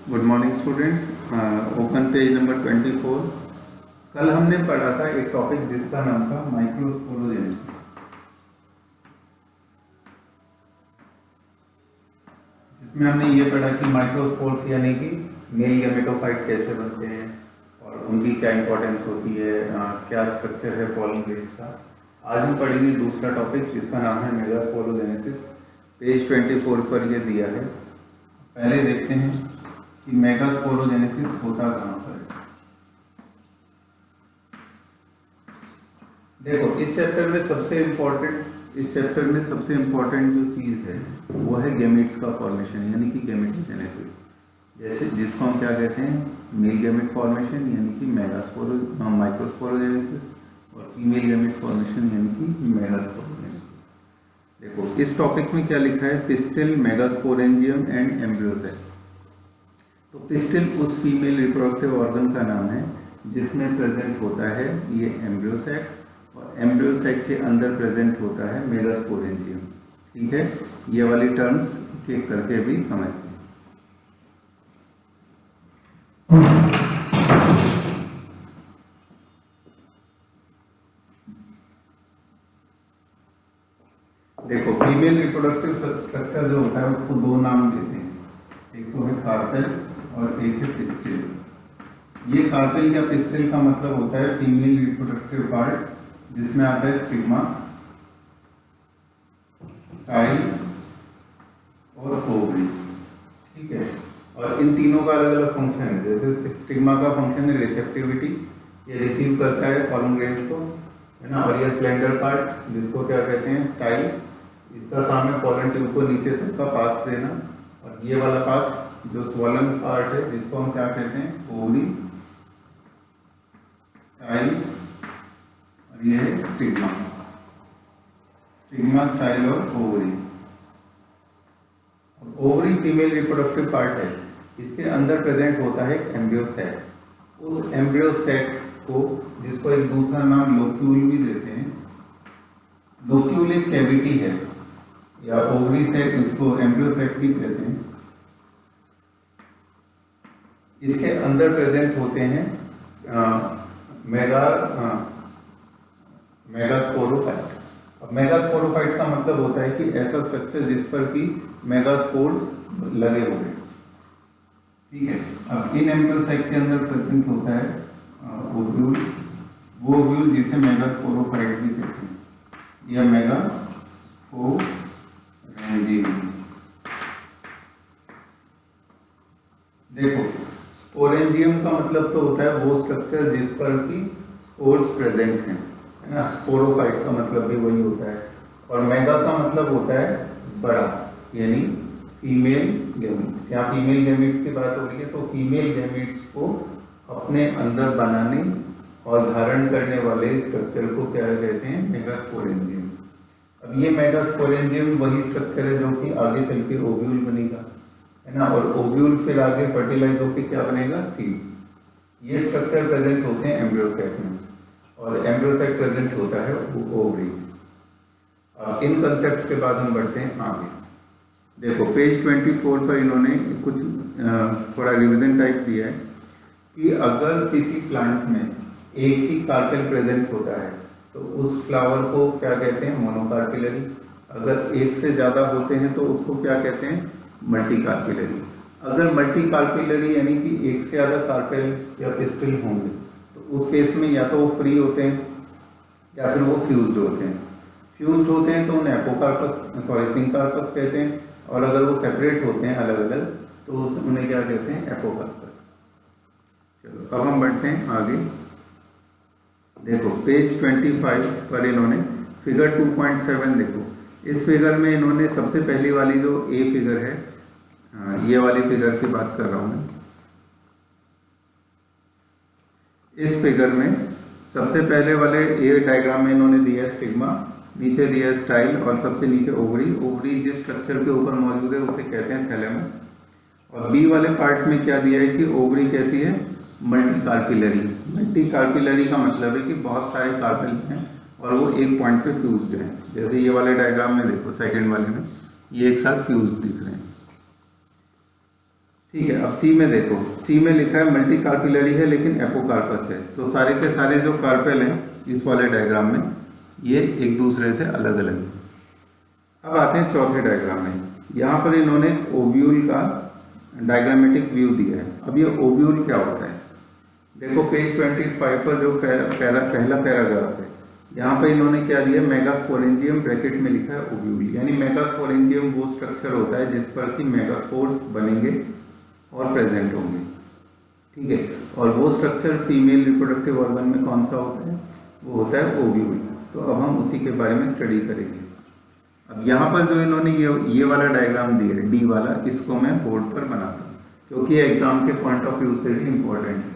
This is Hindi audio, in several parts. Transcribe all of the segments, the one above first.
Good morning students. Open page number 24। कल हमने पढ़ा था एक टॉपिक जिसका नाम था माइक्रोस्पोरोजेनेसिस, जिसमें हमने ये पढ़ा कि माइक्रोस्पोर्स यानी कि मेल गैमेटोफाइट कैसे बनते हैं और उनकी क्या इंपॉर्टेंस होती है, क्या स्ट्रक्चर है पॉलन ग्रेन्स का। आज हम पढ़ेंगे दूसरा टॉपिक जिसका नाम है मेगास्पोरोजेनेसिस। पेज 24 पर ये दिया है। पहले देखते हैं कि मेगास्पोरोजेनेसिस होता कहाँ पर है। देखो, इस चैप्टर में सबसे इम्पोर्टेंट जो चीज़ है वो है गैमेट्स का फॉर्मेशन, यानी कि गैमेटोजेनेसिस। जैसे जिसको हम क्या कहते हैं, मेल गैमेट फॉर्मेशन यानी कि माइक्रोस्पोरोजेनेसिस, और फीमेल गैमेट फॉर्मेशन यानी कि मेगास्पोरोजेनेसिस। देखो, इस टॉपिक में क्या लिखा है, पिस्टिल, मेगास्पोरेंजियम एंड एम्ब्रियोसेक। तो पिस्टिल उस फीमेल रिप्रोडक्टिव ऑर्गन का नाम है जिसमें प्रेजेंट होता है ये एम्ब्रियोसेक, और एम्ब्रियोसेक के अंदर प्रेजेंट होता है मेगास्पोरेंजियम। ठीक है, ये वाली टर्म्स एक करके भी समझते हैं। देखो, फीमेल रिप्रोडक्टिव स्ट्रक्चर जो होता है उसको दो नाम देते हैं, एक तो है कार्पेल और एक है पिस्टिल। ये कार्पेल या पिस्टिल का मतलब होता है फीमेल रिप्रोडक्टिव पार्ट, जिसमें आता है स्टिग्मा, स्टाइल और ओवरी। ठीक है, और इन तीनों का अलग अलग फंक्शन है। जैसे स्टिग्मा का फंक्शन है रिसेप्टिविटी, ये रिसीव करता है पॉलन ग्रेन्स को, है ना। और ये स्लेंडर पार्ट जिसको क्या कहते हैं, स्टाइल, इसका काम है पॉलन ट्यूब को नीचे तक का पास देना। और ये वाला पास जो स्वॉलन पार्ट है जिसको हम क्या कहते हैं, ओवरी, स्टाइल, और ये है स्टिग्मा, स्टाइल और ovary. Ovary female reproductive part है, इसके अंदर प्रेजेंट होता है एक एम्ब्रियोसेक। उस एम्ब्रियोसेक को, जिसको एक दूसरा नाम लोक्यूल भी देते हैं, लोक्यूल एक कैविटी है या ओवरी सेक, इसको एम्ब्रियोसेक भी कहते हैं। इसके अंदर प्रेजेंट होते हैं मेगास्पोरोफाइट। अब मेगास्पोरोफाइट का मतलब होता है कि ऐसा स्ट्रक्चर जिस पर कि मेगास्पोर्स लगे हुए। ठीक है, अब इन एम्ब्रियोसाइट के अंदर प्रेजेंट होता है ओव्यूल, वो ओव्यूल जिसे मेगास्पोरोफाइट भी कहते हैं या मेगास्पोरेंजियम। देखो, स्पोरेंजियम का मतलब तो होता है वो स्ट्रक्चर जिस पर कि स्पोर्स प्रेजेंट हैं, है ना। स्पोरोफाइट का मतलब भी वही होता है। और मेगा का मतलब होता है बड़ा, यानी फीमेल गैमेट्स। यहाँ फीमेल गैमेट्स की बात हो रही है, तो फीमेल गैमेट्स को अपने अंदर बनाने और धारण करने वाले स्ट्रक्चर को क्या कहते हैं, मेगास्पोरेंजियम। अब ये मेगास्पोरेंजियम वही स्ट्रक्चर है जो कि आगे चल के ओव्यूल बनेगा, है ना। और ओव्यूल फिर आगे फर्टिलाइज होकर क्या बनेगा, सीड। ये स्ट्रक्चर प्रेजेंट होते हैं एम्ब्रियोसेक में, और एम्ब्रियोसेक प्रेजेंट होता है ओवरी। इन कंसेप्ट्स के बाद हम बढ़ते हैं आगे। देखो, पेज 24 पर इन्होंने कुछ थोड़ा रिवीजन टाइप दिया है कि अगर किसी प्लांट में एक ही कार्पेल प्रेजेंट होता है तो उस फ्लावर को क्या कहते हैं, मोनोकार्पिलरी। अगर एक से ज़्यादा होते हैं तो उसको क्या कहते हैं, मल्टी कार्पिलरी। अगर मल्टी कार्पिलरी यानी कि एक से ज़्यादा कार्पेल या पिस्टिल होंगे तो उस केस में या तो वो फ्री होते हैं या फिर वो फ्यूज्ड होते हैं। फ्यूज्ड होते हैं तो उन्हें एपोकार्पस सिंकार्पस कहते हैं, और अगर वो सेपरेट होते हैं अलग अलग तो उन्हें क्या कहते हैं, एपोकार्पस। चलो, अब हम बढ़ते हैं आगे। देखो, पेज 25 पर इन्होंने फिगर 2.7 देखो। इस फिगर में इन्होंने सबसे पहली वाली जो ए फिगर है, ये वाली फिगर की बात कर रहा हूँ मैं। इस फिगर में सबसे पहले वाले ए डायग्राम में इन्होंने दिया स्टिग्मा, नीचे दिया स्टाइल, और सबसे नीचे ओवरी। ओवरी जिस स्ट्रक्चर के ऊपर मौजूद है उसे कहते हैं थैलेमस। और बी वाले पार्ट में क्या दिया है कि ओवरी कैसी है, मल्टी कार्पिलरी। मल्टी कार्पिलरी का मतलब है कि बहुत सारे कार्पेल्स हैं और वो एक पॉइंट पे फ्यूज्ड हैं। जैसे ये वाले डायग्राम में देखो, सेकंड वाले में ये एक साथ फ्यूज दिख रहे हैं। ठीक है। अब सी में देखो, सी में लिखा है मल्टी कार्पिलरी है लेकिन एपोकार्पस है, तो सारे के सारे जो कार्पेल हैं इस वाले डायग्राम में ये एक दूसरे से अलग अलग हैं। अब आते हैं चौथे डायग्राम में। यहाँ पर इन्होंने ओव्यूल का डायग्रामेटिक व्यू दिया है। अब ये ओव्यूल क्या होता है, देखो पेज 25 पर जो पहला पैराग्राफ है, यहाँ पर इन्होंने क्या दिया, मेगास्पोरेंजियम ब्रैकेट में लिखा है ओव्यूल, यानी मेगास्पोरेंजियम वो स्ट्रक्चर होता है जिस पर कि मेगास्पोर्स बनेंगे और प्रेजेंट होंगे। ठीक है, और वो स्ट्रक्चर फीमेल रिप्रोडक्टिव ऑर्गन में कौन सा होता है, वो होता है ओव्यूल। तो अब हम उसी के बारे में स्टडी करेंगे। अब यहाँ पर जो इन्होंने ये वाला डायग्राम दिया है, डी वाला, इसको मैं बोर्ड पर बनाता हूँ क्योंकि एग्जाम के पॉइंट ऑफ व्यू से भी इम्पोर्टेंट है।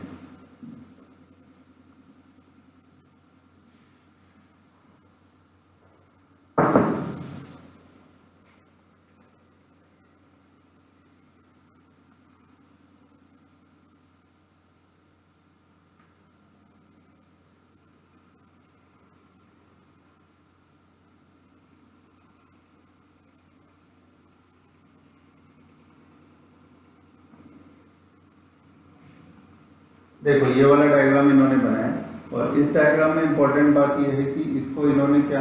देखो ये वाला डायग्राम इन्होंने बनाया, और इस डायग्राम में इंपॉर्टेंट बात यह है कि इसको इन्होंने क्या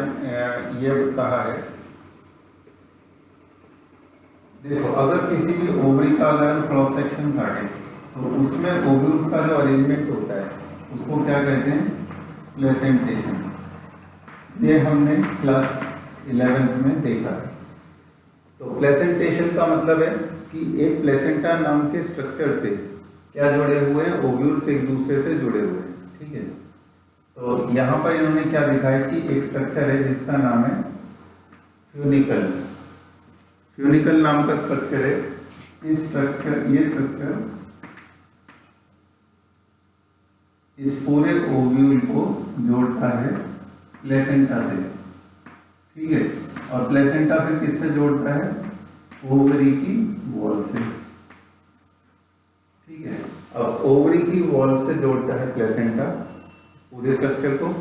ये कहा है, देखो अगर किसी भी ओवरी का अगर हम क्रॉस सेक्शन काटें तो उसमें ओव्यूल्स का जो अरेंजमेंट होता है उसको क्या कहते हैं, प्लेसेंटेशन। ये हमने क्लास 11th में देखा है। तो प्लेसेंटेशन का मतलब है कि एक प्लेसेंटा नाम के स्ट्रक्चर से क्या जुड़े हुए हैं, ओव्यूल्स एक दूसरे से जुड़े हुए हैं। ठीक है, तो यहाँ पर इन्होंने क्या लिखा है कि एक स्ट्रक्चर है जिसका नाम है फ्यूनिकल। फ्यूनिकल नाम का स्ट्रक्चर है। ये स्ट्रक्चर इस पूरे ओव्यूल को जोड़ता है प्लेसेंटा से। ठीक है, और प्लेसेंटा फिर किससे जोड़ता है, ओवरी की वॉल से। ठीक है, अब ओवरी की वॉल से जोड़ता है प्लेसेंटा पूरे स्ट्रक्चर को।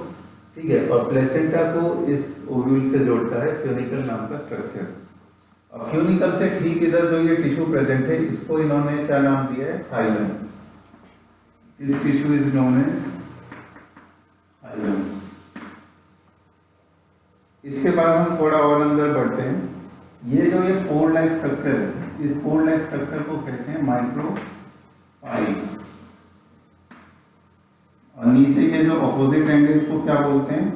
ठीक है, और प्लेसेंटा को इस ओव्यूल से जोड़ता है फ्यूनिकल नाम का स्ट्रक्चर। अब फ्यूनिकल से ठीक इधर जो ये टिश्यू प्रेजेंट है इसको इन्होंने क्या नाम दिया है, हाइलम। इस tissue is known as xylem. इसके बाद हम थोड़ा और अंदर बढ़ते हैं। ये जो ये पोर लाइक स्ट्रक्चर है, इस पोर लाइक स्ट्रक्चर को कहते हैं माइक्रोपाइल। और नीचे ये जो अपोजिट एंड है इसको क्या बोलते हैं,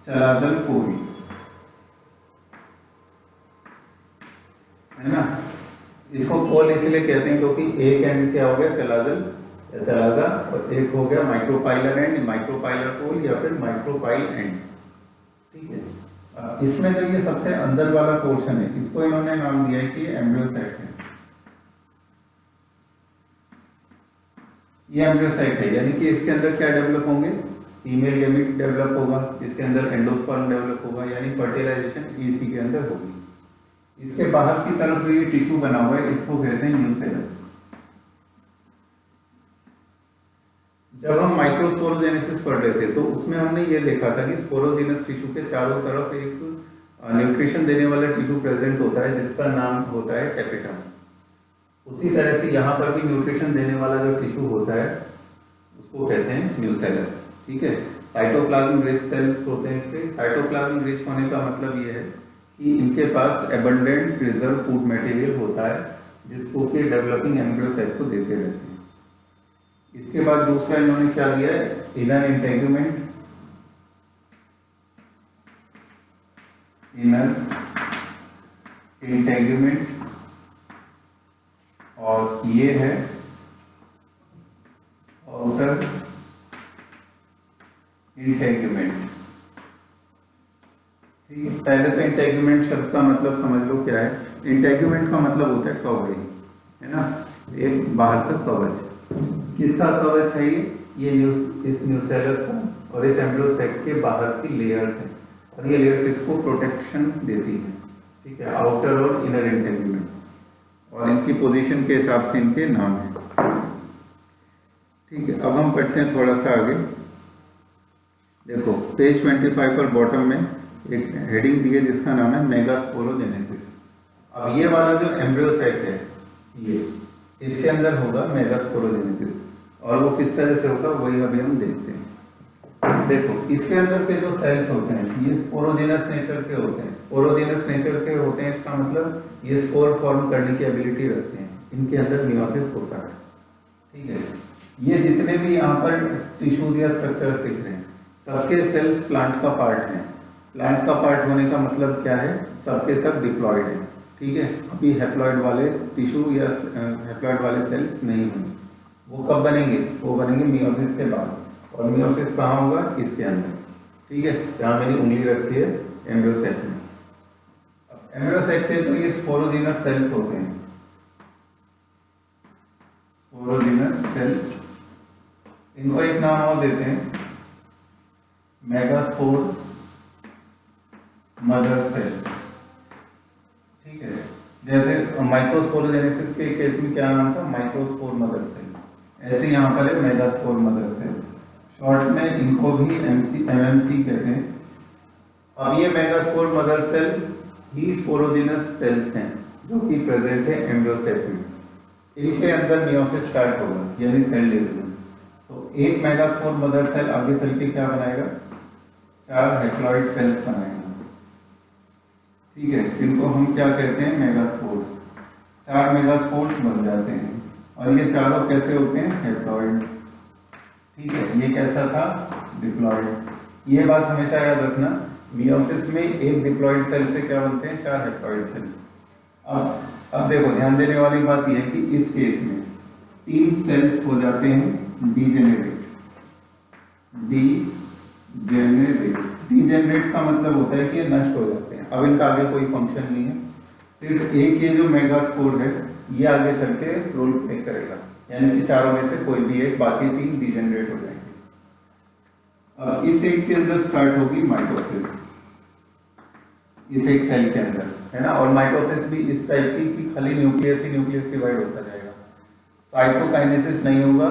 चलादल पोरी, है ना। इसको पोल इसलिए कहते हैं क्योंकि एक एंड क्या हो गया, चलादल या चलादा, और एक हो गया माइक्रोपाइलर एंड, माइक्रोपाइलर पोल या फिर माइक्रोपाइल एंड। ठीक है, इसमें जो ये सबसे अंदर वाला पोर्शन है इसको इन्होंने नाम दिया है कि एम्ब्रियोसाइट है। ये एम्ब्रियोसाइट है, यानी कि इसके अंदर क्या डेवलप होंगे, फीमेल गैमीट डेवलप होगा, इसके अंदर एंडोस्पर्म डेवलप होगा, यानी फर्टिलाइजेशन इसी के अंदर होगी। इसके बाहर की तरफ जो ये टिश्यू बना हुआ है इसको कहते हैं न्यूसेलस। जब हम माइक्रोस्पोरोजेनेसिस पढ़ रहे थे तो उसमें हमने ये देखा था कि स्पोरोजेनस टिश्यू के चारों तरफ एक न्यूट्रिशन देने वाला टिश्यू प्रेजेंट होता है जिसका नाम होता है टेपिटम। उसी तरह से यहाँ पर भी न्यूट्रिशन देने वाला जो टिश्यू होता है उसको कहते हैं न्यूसेलस। ठीक है, साइटोप्लाज्म रिच सेल्स होते हैं इसके। साइटोप्लाज्म रिच होने का मतलब ये है कि इनके पास एबंडेंट रिजर्व फूड मटेरियल होता है जिसको कि डेवलपिंग एम्ब्रियोसाइट को देते रहते हैं। इसके बाद दूसरा इन्होंने क्या दिया है, इनर इंटेगुमेंट। इनर इंटेगुमेंट, और ये है आउटर इंटेगुमेंट। ठीक है, पहले तो इंटेगुमेंट शब्द का मतलब समझ लो क्या है। इंटेगुमेंट का मतलब होता है कवरिंग, है ना, एक बाहर का कवच। किसका कवच है ये इस न्यूसेलस का और इस एम्ब्रियोसाइट के बाहर की लेयर्स हैं, और ये लेयर्स इसको प्रोटेक्शन देती है। ठीक है, आउटर और इनर इंटेगुमेंट, और इनकी पोजीशन के हिसाब से इनके नाम है। ठीक है, अब हम पढ़ते हैं थोड़ा सा आगे। देखो पेज 25 पर बॉटम में एक हेडिंग दी है जिसका नाम है मेगास्पोरोजेनेसिस। अब ये वाला जो एम्ब्रियोसाइट है इसके अंदर होगा मेगास्पोरोजेनेसिस, और वो किस तरह से होगा वही अभी हम देखते हैं। देखो इसके अंदर के जो सेल्स होते हैं ये स्पोरोजेनस नेचर के होते हैं। स्पोरोजेनस नेचर के होते हैं इसका मतलब ये स्पोर फॉर्म करने की एबिलिटी रखते हैं, इनके अंदर मियोसिस होता है। ठीक है, ये जितने भी यहाँ पर टिश्यू या स्ट्रक्चर दिख रहे हैं सबके सेल्स प्लांट का पार्ट हैं। प्लांट का पार्ट होने का मतलब क्या है, सबके सब डिप्लॉयड हैं। ठीक है, अभी हैप्लॉइड वाले टिश्यू या हैप्लॉइड वाले सेल्स नहीं होंगे। वो कब बनेंगे, वो बनेंगे मियोसिस के बाद। और मियोसिस कहाँ होगा, इसके अंदर। ठीक है, जहाँ मैंने उंगली रखी है एम्ब्रियो सैक में। एम्ब्रियो सैक के तो ये स्पोरोजेनस सेल्स होते हैं, स्पोरोजेनस सेल्स। इनको एक नाम और देते हैं मेगास्पोर मदर सेल। ठीक है, जैसे माइक्रोस्पोरोजेनेसिस के केस में क्या नाम था, माइक्रोस्पोर मदर सेल, ऐसे यहाँ पर है मेगास्पोर मदर सेल। शॉर्ट में इनको भी एमएमसी कहते हैं। अब ये मेगास्पोर मदर सेल ही स्पोरोजेनस सेल्स हैं जो कि प्रेजेंट है एम्ब्रियो सैक में। इनके अंदर मियोसिस स्टार्ट होगा यानी सेल डिवीजन। तो एक मेगास्पोर मदर सेल आगे चल के क्या बनाएगा, 4 हैप्लॉइड सेल्स बनाएगा। ठीक है, जिनको हम क्या कहते हैं, मेगास्पोर्स। 4 मेगास्पोर्स बन जाते हैं और ये चारों कैसे होते हैं, हैप्लॉइड। ठीक है, ये कैसा था, डिप्लॉइड। ये बात हमेशा याद रखना, मियोसिस में एक डिप्लॉइड सेल से क्या बनते हैं, 4 हैप्लॉइड सेल। अब देखो ध्यान देने वाली बात यह है कि इस केस में 3 सेल्स हो जाते हैं डीजेनरेट। डीजेनरेट का मतलब होता है कि ये नष्ट हो जाते हैं, अब इनका आगे कोई फंक्शन नहीं है। सिर्फ एक ये जो मेगास्पोर है ये आगे चल के रोल प्ले करेगा, यानी कि चारों में से कोई भी एक, बाकी 3 डीजेनरेट हो जाएंगे। अब इस एक के अंदर स्टार्ट होगी माइटोसिस, इस एक सेल के अंदर, है ना। और माइटोसिस भी इस टाइप की कि खाली न्यूक्लियस ही न्यूक्लियस डिवाइड होता जाएगा, साइटोकाइनेसिस नहीं होगा,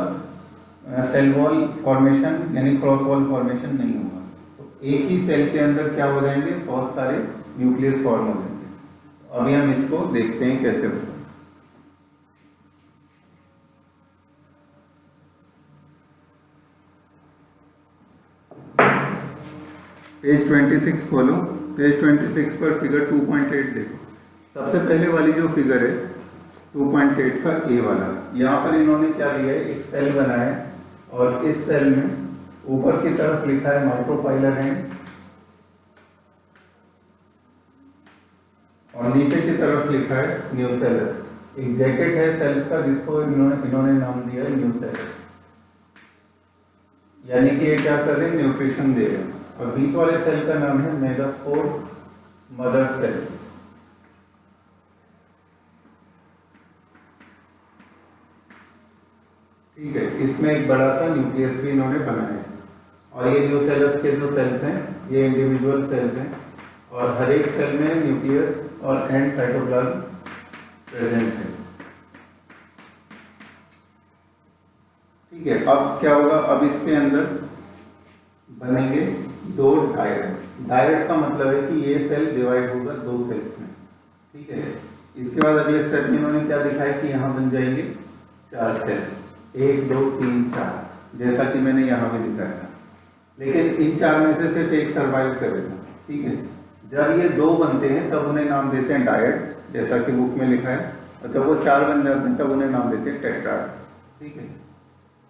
सेल वॉल फॉर्मेशन यानी क्रॉस वॉल फॉर्मेशन नहीं होगा। तो एक ही सेल के अंदर क्या हो जाएंगे, बहुत सारे न्यूक्लियस फॉर्म हो जाएंगे। अभी हम इसको देखते हैं कैसे होता है। पेज 26 खोलो, पेज 26 पर फिगर 2.8 देखो। सबसे पहले वाली जो फिगर है 2.8 का ए वाला, यहाँ पर इन्होंने क्या दिया है, एक सेल बनाया है और इस सेल में ऊपर की तरफ लिखा है माइक्रोपाइलर हैंड और नीचे की तरफ लिखा है न्यूसेलस। एक जैकेट है सेल्स का जिसको इन्होंने नाम दिया है न्यूसेलस, यानी कि ये क्या कर रहे हैं, न्यूट्रिशन दे रहे हैं। और बीच वाले सेल का नाम है मेगास्पोर मदर सेल। ठीक है, इसमें एक बड़ा सा न्यूक्लियस भी इन्होंने बनाया है और ये न्यूसेलस के जो सेल्स हैं ये इंडिविजुअल सेल्स हैं और हर एक सेल में न्यूक्लियस और एंड साइटोप्लाज्म प्रेजेंट है। ठीक है, अब क्या होगा, अब इसके अंदर बनेंगे 2 डायरेक्ट। डायरेक्ट का मतलब है कि ये सेल डिवाइड होगा 2 सेल्स में। ठीक है, इसके बाद अगले स्टेप में इन्होंने क्या दिखाया कि यहाँ बन जाएंगे 4 सेल, 1 2 3 4, जैसा कि मैंने यहाँ भी दिखाया था। लेकिन इन 4 में से सिर्फ एक सर्वाइव करेगा। ठीक है, जब ये 2 बनते हैं तब उन्हें नाम देते हैं डायरेक्ट, जैसा कि बुक में लिखा है, और जब वो 4 बन जाते हैं तब उन्हें नाम देते हैं टेट्राड। ठीक है,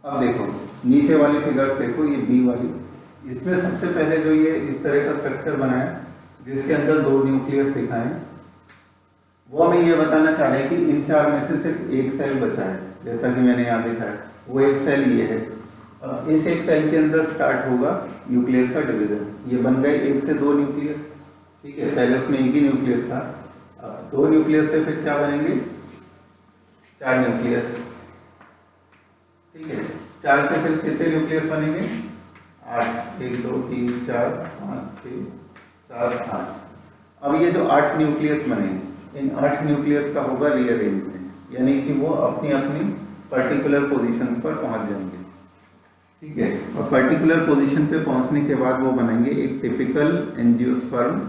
अब देखो नीचे वाली फिगर्स देखो, ये बी वाली, इसमें सबसे पहले जो ये इस तरह का स्ट्रक्चर बना है जिसके अंदर 2 न्यूक्लियस दिखाए, वो हमें ये बताना चाह रहे हैं कि इन 4 में से सिर्फ एक सेल बचा है, जैसा कि मैंने यहाँ दिखाया, वो एक सेल ये है। अब इस एक सेल के अंदर स्टार्ट होगा न्यूक्लियस का डिवीजन। ये बन गए 1 से 2 न्यूक्लियस। ठीक है, पहले उसमें एक ही न्यूक्लियस था, अब 2 न्यूक्लियस से फिर क्या बनेंगे, 4 न्यूक्लियस। ठीक है, 4 से फिर कितने न्यूक्लियस बनेंगे, 8, 1 2 3 4 5 6 7 8। अब ये जो 8 न्यूक्लियस बने, इन 8 न्यूक्लियस का होगा रीअरेंजमेंट, यानी कि वो अपनी अपनी पर्टिकुलर पोजीशंस पर पहुंच जाएंगे। ठीक है, और पर्टिकुलर पोजीशन पे पहुंचने के बाद वो बनेंगे एक टिपिकल एंजियोस्पर्म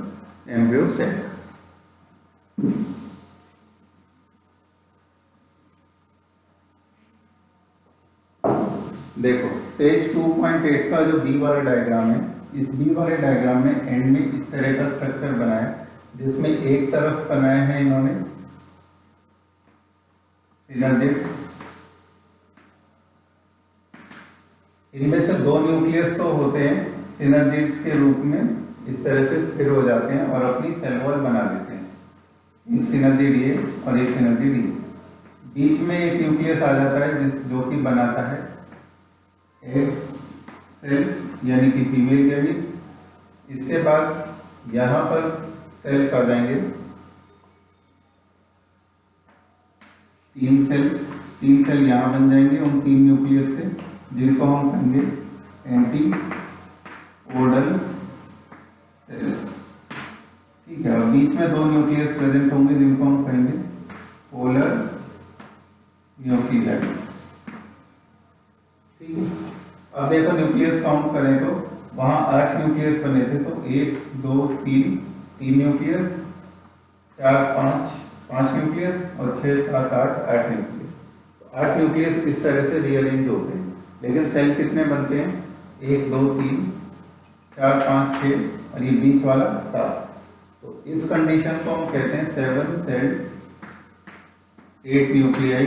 एम्ब्रियो सेल। देखो पेज 2.8 का जो बी वाला डायग्राम है, इस बी वाले डायग्राम में एंड में इस तरह का स्ट्रक्चर बनाया है, जिसमें एक तरफ बनाया है इन्होंने सिनर्जिड्स। इनमें से दो न्यूक्लियस तो होते हैं सिनर्जिड्स के रूप में, इस तरह से स्थिर हो जाते हैं और अपनी सेल वॉल बना लेते हैं। एक सिनर्जिड ये और एक सिनर्जिड ये। बीच में एक न्यूक्लियस आ जाता है जो कि बनाता है एक सेल यानी कि फीमेल गैमीट। इसके बाद यहाँ पर सेल्स आ जाएंगे, तीन सेल यहाँ बन जाएंगे उन तीन न्यूक्लियस से, जिनको हम कहेंगे एंटी पोडल सेल्स। ठीक है, और बीच में दो न्यूक्लियस प्रेजेंट होंगे जिनको हम कहेंगे पोलर न्यूक्लियाई। ठीक है, अब देखो न्यूक्लियस काउंट करें तो वहाँ 8 न्यूक्लियस बने थे, तो 1 2 3 न्यूक्लियस, 4 5 न्यूक्लियस और 6 7 8 न्यूक्लियस। तो 8 न्यूक्लियस इस तरह से रीअरेंज होते हैं। लेकिन सेल कितने बनते हैं? 1 2 3 4 5 6 और ये बीच वाला 7। तो इस कंडीशन को हम कहते हैं 7 सेल 8 न्यूक्लियाई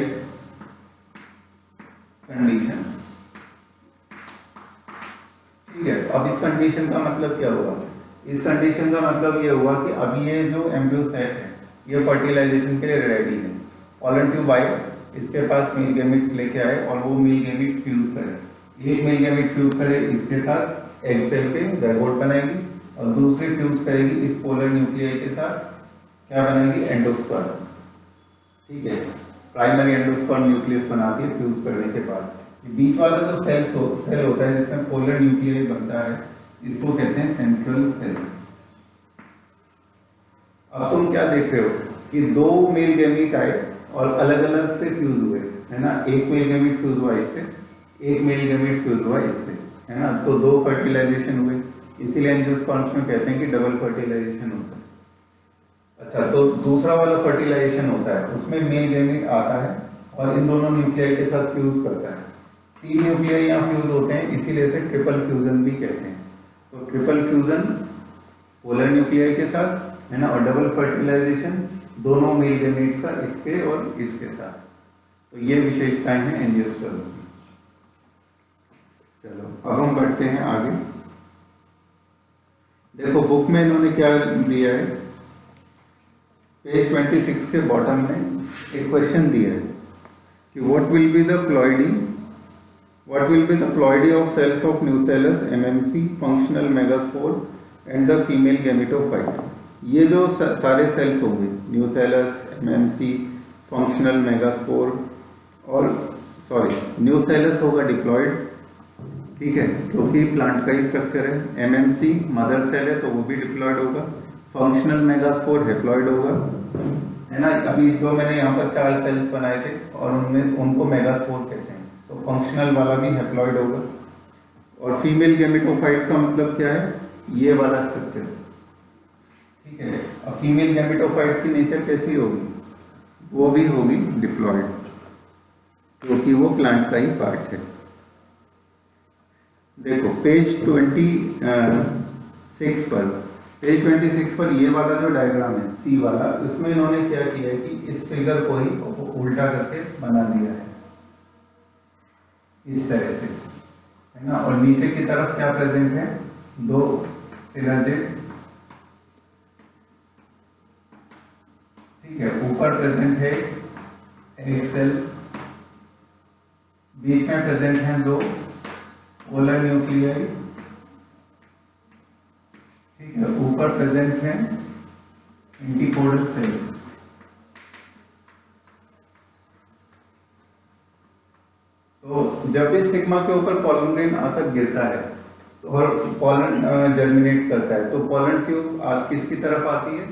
कंडीशन। ठीक है, अब इस कंडीशन का मतलब क्या हुआ? इस कंडीशन का मतलब ये हुआ कि अब ये जो एम्ब्रियो सेट है ये फर्टिलाइजेशन के लिए रेडी है। पॉलन ट्यूब आए, इसके पास मेल गैमेट्स लेके आए और वो मेल गैमेट्स फ्यूज करे। एक मेल गैमेट फ्यूज करे इसके साथ एग सेल के ज़ाइगोट बनाएगी और दूसरी फ्यूज करेगी इस पोलर न्यूक्लियाई के साथ, क्या बनाएगी? एंडोस्पर्म। ठीक है, प्राइमरी एंडोस्पर्म न्यूक्लियस बनाती है फ्यूज करने के बाद। बीच वाला जो सेल होता है जिसमें पोलर न्यूक्लियाई बनता है, इसको कहते हैं सेंट्रल सेल। अब तुम क्या देख रहे हो कि दो मेल गैमीट आए और अलग अलग से फ्यूज हुए, है ना? एक मेल गैमीट फ्यूज हुआ इससे, एक मेल गैमीट फ्यूज हुआ इससे, है ना? तो दो फर्टिलाइजेशन हुए, इसीलिए एंजियोस्पर्म्स में कहते हैं कि डबल फर्टिलाइजेशन होता है। अच्छा, तो दूसरा वाला फर्टिलाइजेशन होता है, उसमें मेल गैमीट आता है और इन दोनों न्यूक्लियाई के साथ फ्यूज करता है। 3 न्यूक्लियाई यहाँ फ्यूज होते हैं, इसीलिए इसे ट्रिपल फ्यूजन भी कहते हैं। तो ट्रिपल फ्यूजन पोलर न्यूक्लियाई के साथ, है ना, और डबल फर्टिलाइजेशन दोनों मेल गैमीट्स का इसके और इसके साथ। तो ये विशेषताएं हैं एंजियोस्पर्म की। चलो अब हम बढ़ते हैं आगे। देखो बुक में इन्होंने क्या दिया है, पेज 26 के बॉटम में एक क्वेश्चन दिया है कि what will be the ploidy of cells of nucellus MMC functional megaspore and the female gametophyte. ये जो सारे सेल्स होंगे, न्यूसेलस, एमएमसी, फंक्शनल मेगास्पोर और न्यूसेलस होगा डिप्लॉयड, ठीक है, क्योंकि प्लांट का ही स्ट्रक्चर है। एमएमसी मदर सेल है तो वो भी डिप्लॉयड होगा। फंक्शनल मेगास्पोर हैप्लॉयड होगा, है ना? अभी जो मैंने यहाँ पर 4 सेल्स बनाए थे और उनमें उनको मेगास्पोर कहते हैं, तो फंक्शनल वाला भी हैप्लॉयड होगा। और फीमेल गैमेटोफाइट का मतलब क्या है? ये वाला स्ट्रक्चर, ठीक है। अब फीमेल गैमेटोफाइट की नेचर कैसी होगी? वो भी होगी डिप्लॉयड, क्योंकि वो प्लांट का ही पार्ट है। देखो पेज 26 पर ये वाला जो डायग्राम है सी वाला, उसमें इन्होंने क्या किया है कि इस फिगर को ही उल्टा करके बना दिया है इस तरह से, है ना? और नीचे की तरफ क्या प्रेजेंट है? 2 सिनर्जिड्स, ठीक है। ऊपर प्रेजेंट है एक सेल, बीच में प्रेजेंट है 2 पोलर न्यूक्लियाई, ठीक है। ऊपर प्रेजेंट है एंटीपोडल सेल्स। तो जब भी स्टिग्मा के ऊपर पॉलन ग्रेन आकर गिरता है तो और पॉलन जर्मिनेट करता है, तो पॉलन ट्यूब किसकी तरफ आती है?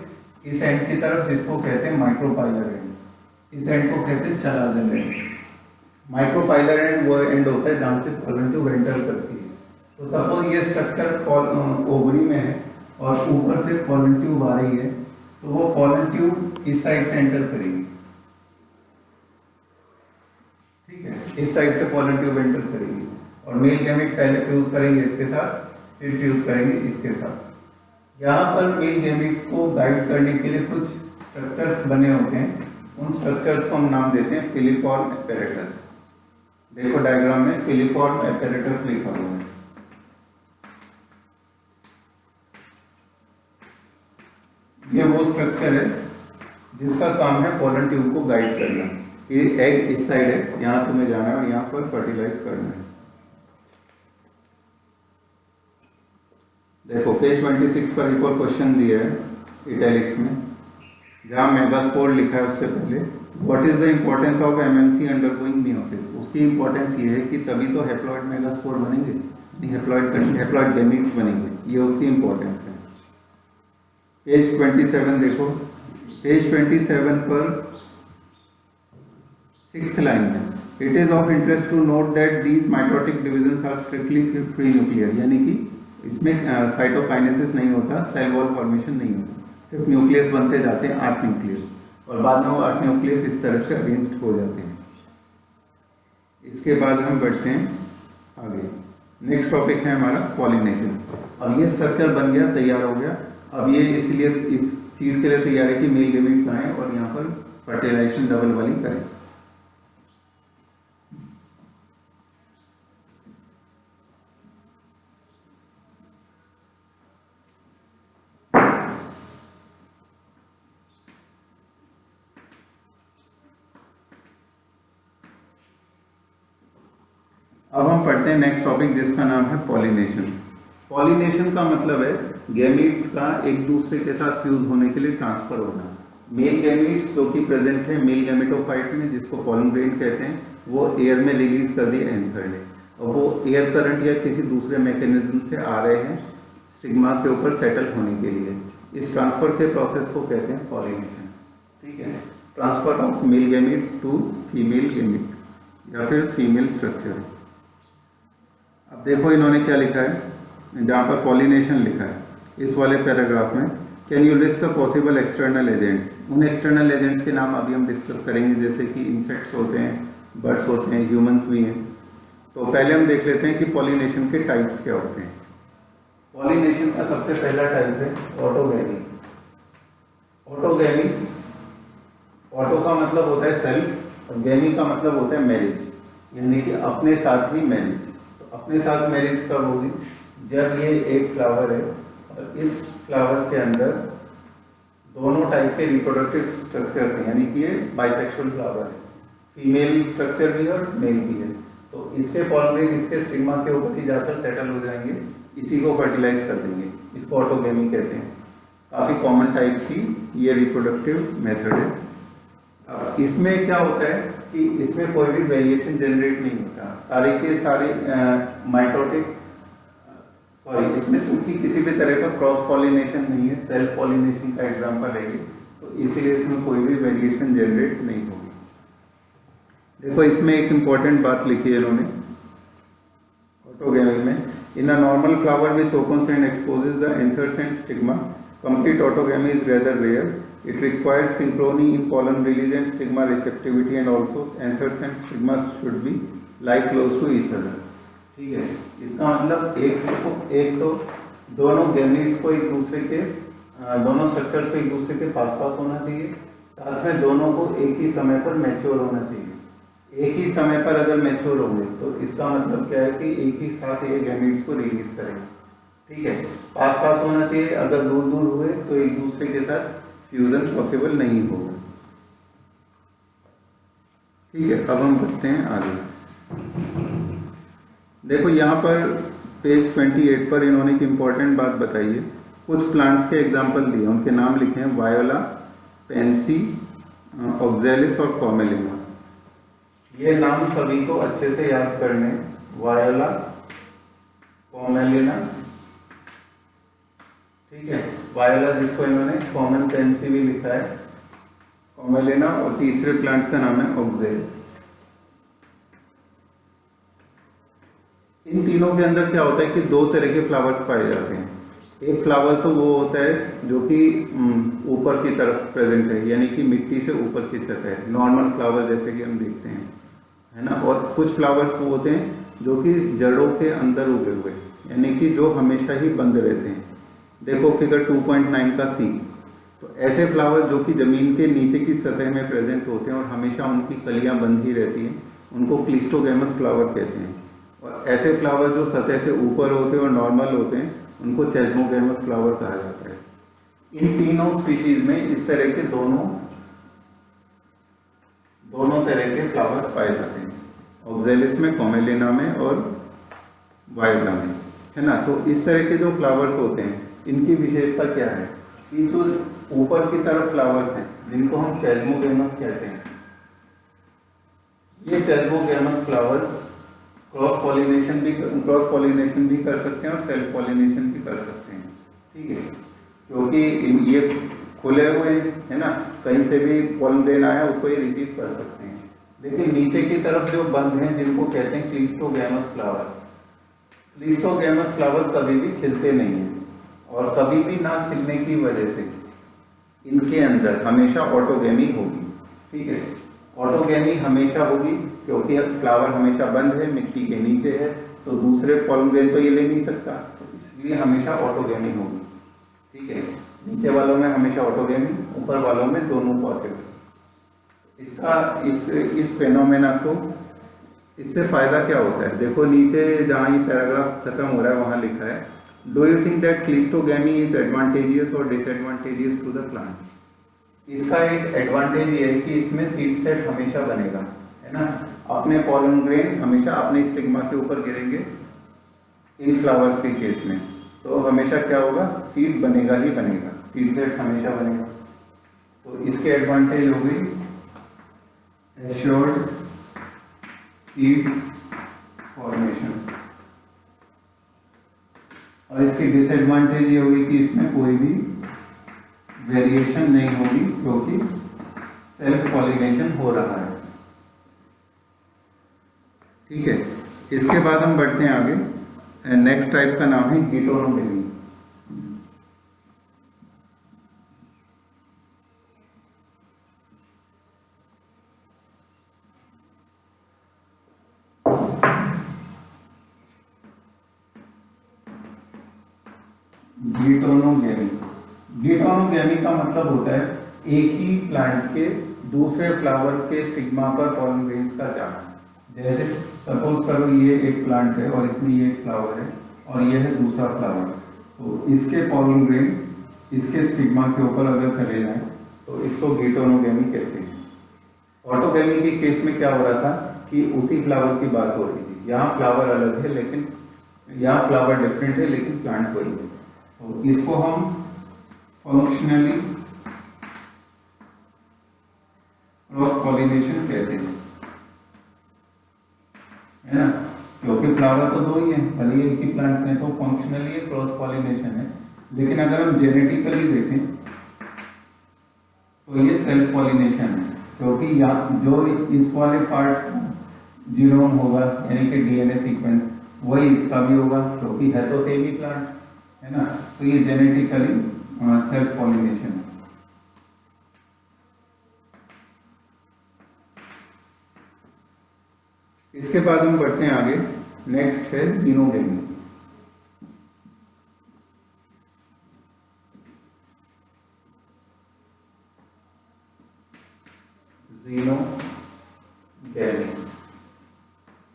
इस एंड की तरफ, जिसको कहते हैं माइक्रोपाइलर एंड। इस एंड को कहते हैं चलाजल एंड। माइक्रोपाइलर एंड वो एंड होता है जहाँ से पॉलन ट्यूब एंटर करती है। तो सपोज ये स्ट्रक्चर ओवरी में है और ऊपर से पॉलन ट्यूब आ रही है, तो वो पॉलन ट्यूब इस साइड से एंटर करेगी, ठीक है, इस साइड से पॉलन ट्यूब एंटर करेगी। और मेल गैमेट पहले फ्यूज करेंगे इसके साथ, फिर फ्यूज करेंगे इसके साथ। यहाँ पर मेल गैमेट को गाइड करने के लिए कुछ स्ट्रक्चर्स बने होते हैं, उन स्ट्रक्चर्स को हम नाम देते हैं फिलीफॉर्म एपेरेटस। देखो डायग्राम में फिलीफॉर्म एपेरेटस लिखा हुआ है। ये वो स्ट्रक्चर है जिसका काम है पोलन ट्यूब को गाइड करना। ये एग इस साइड है, यहाँ तुम्हें जाना है और यहाँ पर फर्टिलाइज करना है। देखो पेज 26 पर एक और क्वेश्चन दिया है इटैलिक्स में, जहाँ मेगास्पोर लिखा है उससे पहले what is the importance of MMC undergoing meiosis. उसकी इम्पोर्टेंस ये है कि तभी तो हैप्लॉइड मेगास्पोर बनेंगे, हैप्लॉइड गैमीट्स बनेंगे, ये उसकी इम्पोर्टेंस है। पेज 27 देखो, पेज 27 पर 6th लाइन में it is of interest to note that these mitotic divisions are strictly free nuclear, यानी कि इसमें साइटोकाइनेसिस नहीं होता, सेल वॉल फॉर्मेशन नहीं होता, सिर्फ न्यूक्लियस बनते जाते हैं 8 न्यूक्लियस, और बाद में वो 8 न्यूक्लियस इस तरह से अरेंज्ड हो जाते हैं। इसके बाद हम बढ़ते हैं आगे। नेक्स्ट टॉपिक है हमारा पॉलिनेशन। अब ये स्ट्रक्चर बन गया, तैयार हो गया। अब ये इसलिए इस चीज़ के लिए तैयार है कि मेल गैमेट्स आएँ और यहाँ पर फर्टिलाइजेशन डबल वाली करें। अब हम पढ़ते हैं नेक्स्ट टॉपिक जिसका नाम है पॉलिनेशन। पॉलिनेशन का मतलब है गैमीट्स का एक दूसरे के साथ फ्यूज होने के लिए ट्रांसफर होना। मेल गैमीट्स जो कि प्रेजेंट है मेल गैमेटोफाइट में, जिसको पॉलन ग्रेन कहते हैं, वो एयर में रिलीज कर दिए एंथर ने, और वो एयर करंट या किसी दूसरे मैकेनिज्म से आ रहे हैं स्टिग्मा के ऊपर सेटल होने के लिए। इस ट्रांसफर के प्रोसेस को कहते हैं पॉलिनेशन। ठीक है, transfer of male gamete to female gamete या फिर फीमेल स्ट्रक्चर। अब देखो इन्होंने क्या लिखा है, जहाँ पर पॉलिनेशन लिखा है इस वाले पैराग्राफ में, can you list the possible external agents. उन एक्सटर्नल एजेंट्स के नाम अभी हम डिस्कस करेंगे, जैसे कि इंसेक्ट्स होते हैं, बर्ड्स होते हैं, ह्यूमंस भी हैं। तो पहले हम देख लेते हैं कि पॉलिनेशन के टाइप्स क्या होते हैं। पॉलिनेशन का सबसे पहला टाइप है ऑटोगैमी। ऑटोगैमी, ऑटो का मतलब होता है सेल्फ और गैमी का मतलब होता है मैरिज, यानी कि अपने साथ ही मैरिज। तो अपने साथ मैरिज कब होगी, जब ये एक फ्लावर है और इस फ्लावर के अंदर दोनों टाइप के रिप्रोडक्टिव स्ट्रक्चर्स हैं, यानी कि ये बाइसेक्सुअल फ्लावर है, फीमेल स्ट्रक्चर भी है और मेल भी है। तो इसके पॉलिन इसके स्टिग्मा के ऊपर ही जाकर सेटल हो जाएंगे, इसी को फर्टिलाइज कर देंगे, इसको ऑटोगैमी कहते हैं। काफ़ी कॉमन टाइप की ये रिप्रोडक्टिव मेथड है। अब इसमें क्या होता है कि इसमें कोई भी वेरिएशन जनरेट नहीं होता, सारे के सारे माइटोटिक इसमें चूंकि किसी भी तरह का क्रॉस पॉलिनेशन नहीं है, सेल्फ पॉलिनेशन का एग्जांपल है ये, तो इसीलिए इसमें कोई भी वेरिएशन जनरेट नहीं होगी। देखो इसमें एक इम्पॉर्टेंट बात लिखी है इन्होंने ऑटोगैमी में, in a normal flower which opens and exposes the anthers and stigma, complete autogamy is rather rare, it requires synchrony in pollen release and stigma receptivity and also anthers and stigma should be lie close to each other। ठीक है, इसका मतलब एक तो दोनों गैमीट्स को एक दूसरे के दोनों स्ट्रक्चर्स को एक दूसरे के पास पास होना चाहिए, साथ में दोनों को एक ही समय पर मैच्योर होना चाहिए। एक ही समय पर अगर मैच्योर होंगे तो इसका मतलब क्या है कि एक ही साथ ये गैमीट्स को रिलीज करेंगे। ठीक है, पास पास होना चाहिए, अगर दूर दूर हुए तो एक दूसरे के साथ फ्यूजन पॉसिबल नहीं होगा। ठीक है, अब हम बढ़ते हैं आगे। देखो यहाँ पर पेज 28 पर इन्होंने एक इम्पॉर्टेंट बात बताई है, कुछ प्लांट्स के एग्जांपल दिए, उनके नाम लिखे हैं वायोला, पेंसी, ऑक्जेलिस और कॉमेलिना। ये नाम सभी को अच्छे से याद करने, वायोला, कॉमेलिना। ठीक है, वायोला जिसको इन्होंने कॉमन पेंसी भी लिखा है, कॉमेलिना, और तीसरे प्लांट का नाम है ऑक्जेलिस। इन तीनों के अंदर क्या होता है कि दो तरह के फ्लावर्स पाए जाते हैं। एक फ्लावर तो वो होता है जो कि ऊपर की तरफ प्रेजेंट है, यानी कि मिट्टी से ऊपर की सतह है, नॉर्मल फ्लावर जैसे कि हम देखते हैं, है ना। और कुछ फ्लावर्स वो होते हैं जो कि जड़ों के अंदर उगे हुए, यानी कि जो हमेशा ही बंद रहते हैं। देखो फिगर 2.9 का सी। तो ऐसे फ्लावर जो कि ज़मीन के नीचे की सतह में प्रेजेंट होते हैं और हमेशा उनकी कलियां बंद ही रहती हैं, उनको क्लिस्टोगैमस फ्लावर कहते हैं। और ऐसे फ्लावर जो सतह से ऊपर होते हैं और नॉर्मल होते हैं, उनको चेस्मोगैमस फ्लावर कहा जाता है। इन तीनों स्पीशीज में इस तरह के दोनों तरह के फ्लावर्स पाए जाते हैं, ऑक्जेलिस में, कॉमेलिना में और वायला में, है ना। तो इस तरह के जो फ्लावर्स होते हैं, इनकी विशेषता क्या है कि जो ऊपर की तरफ फ्लावर्स हैं, जिनको हम चेस्मोगैमस कहते हैं, ये चेस्मोगैमस फ्लावर्स क्रॉस पॉलिनेशन भी कर सकते हैं और सेल्फ पॉलिनेशन भी कर सकते हैं, ठीक है। क्योंकि ये खुले हुए है ना, कहीं से भी पॉलन ग्रेन आया उसको ये रिसीव कर सकते हैं। लेकिन नीचे की तरफ जो बंद हैं, जिनको कहते हैं क्लिस्टोगैमस फ्लावर, क्लिस्टोगैमस फ्लावर कभी भी खिलते नहीं हैं, और कभी भी ना खिलने की वजह से इनके अंदर हमेशा ऑटोगेमी होगी, ठीक है। ऑटोगेमी हमेशा होगी क्योंकि फ्लावर हमेशा बंद है, मिट्टी के नीचे है, तो दूसरे पॉलन ग्रेन तो ये ले नहीं सकता, तो इसलिए हमेशा ऑटोगेमी होगी, ठीक है। नीचे वालों में हमेशा ऑटोगेमी, ऊपर वालों में दोनों पॉसिबल। इस फेनोमेना को, इससे फायदा क्या होता है? देखो नीचे जहाँ ये पैराग्राफ खत्म हो रहा है वहाँ लिखा है, do you think that cleistogamy is advantageous और डिसएडवांटेजियस टू द प्लांट? इसका एक एडवांटेज ये है कि इसमें सीड सेट हमेशा बनेगा, है ना। अपने पॉलन ग्रेन हमेशा अपने स्टिग्मा के ऊपर गिरेंगे इन फ्लावर्स के केस में, तो हमेशा क्या होगा, सीड बनेगा ही बनेगा, सीड सेट हमेशा बनेगा। तो इसके एडवांटेज हो गई एश्योर्ड सीड फॉर्मेशन, और इसकी डिसएडवांटेज ये होगी कि इसमें कोई भी वेरिएशन नहीं होगी क्योंकि सेल्फ पॉलिनेशन हो रहा है, ठीक है। इसके बाद हम बढ़ते हैं आगे। नेक्स्ट टाइप का नाम है गिटोनोगेमी। गिटोनोगेमी का मतलब होता है एक ही प्लांट के दूसरे फ्लावर के स्टिग्मा पर पॉलन ग्रेन्स का जाना। जैसे सपोज करो ये एक प्लांट है और इसमें ये एक फ्लावर है और ये है दूसरा फ्लावर, तो इसके पॉलन ग्रेन इसके स्टिग्मा के ऊपर अगर चले जाएं तो इसको गिटोनोगेमी कहते हैं। ऑटोगेमी के केस में क्या हो रहा था कि उसी फ्लावर की बात हो रही थी, यहाँ फ्लावर अलग है लेकिन यहाँ फ्लावर डिफरेंट है लेकिन प्लांट वही है, तो इसको हम फंक्शनली क्रॉस पॉलिनेशन कहते हैं, है ना। क्योंकि फ्लावर तो दो ही है, भले एक ही प्लांट में, तो फंक्शनली क्रॉस पॉलिनेशन है। लेकिन अगर हम जेनेटिकली देखें तो ये सेल्फ पॉलिनेशन है, क्योंकि जो इस वाले पार्ट जीनोम होगा यानी कि डीएनए सीक्वेंस, वही इसका भी होगा क्योंकि है तो सेम ही प्लांट, है ना। तो ये जेनेटिकली सेल्फ पॉलिनेशन है। इसके बाद हम बढ़ते हैं आगे। नेक्स्ट है जीनोगेमी। जीनोगेमी,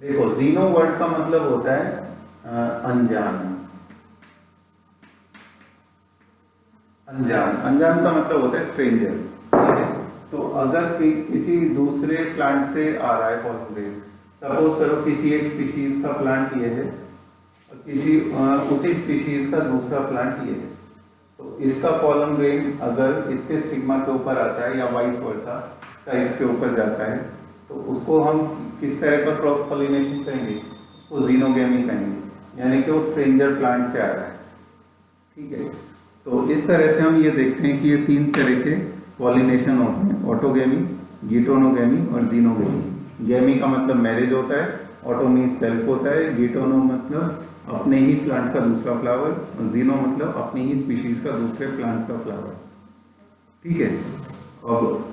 देखो जीनो वर्ड का मतलब होता है अनजान। अनजान का मतलब होता है स्ट्रेंजर, ठीक है। तो अगर किसी दूसरे प्लांट से आ रहा है पॉलन ग्रेन, सपोज करो किसी एक स्पीशीज का प्लांट ये है और किसी उसी स्पीशीज का दूसरा प्लांट ये है, तो इसका पॉलन ग्रेन अगर इसके स्टिग्मा के ऊपर आता है या वाइस वर्सा इसका इसके ऊपर जाता है, तो उसको हम किस तरह का क्रॉस पॉलिनेशन कहेंगे? उसको जीनोगेमी कहेंगे, यानी कि वो स्ट्रेंजर प्लांट से आ रहा है, ठीक है। तो इस तरह से हम ये देखते हैं कि ये तीन तरह के पॉलिनेशन होते हैं, ऑटोगेमी, गिटोनोगेमी और जीनोगेमी। गेमी का मतलब मैरिज होता है, ऑटो मीन्स सेल्फ होता है, गिटोनो मतलब अपने ही प्लांट का दूसरा फ्लावर, और जीनो मतलब अपनी ही स्पीशीज का दूसरे प्लांट का फ्लावर, ठीक है। अब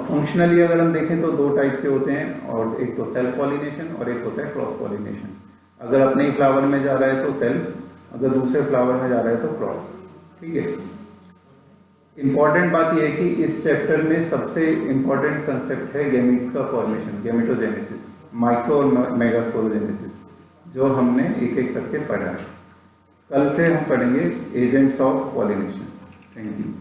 फंक्शनली अगर हम देखें तो दो टाइप के होते हैं, और एक तो सेल्फ पॉलिनेशन और एक होता है क्रॉस पॉलिनेशन। अगर अपने ही फ्लावर में जा रहा है तो सेल्फ, अगर दूसरे फ्लावर में जा रहा है तो क्रॉस। ठीक है। इंपॉर्टेंट बात यह है कि इस चैप्टर में सबसे इंपॉर्टेंट कंसेप्ट है गैमीट्स का फॉर्मेशन, गैमेटोजेनेसिस, माइक्रो और मेगास्पोरोजेनेसिस, जो हमने एक एक करके पढ़ा है। कल से हम पढ़ेंगे agents of pollination. Thank you.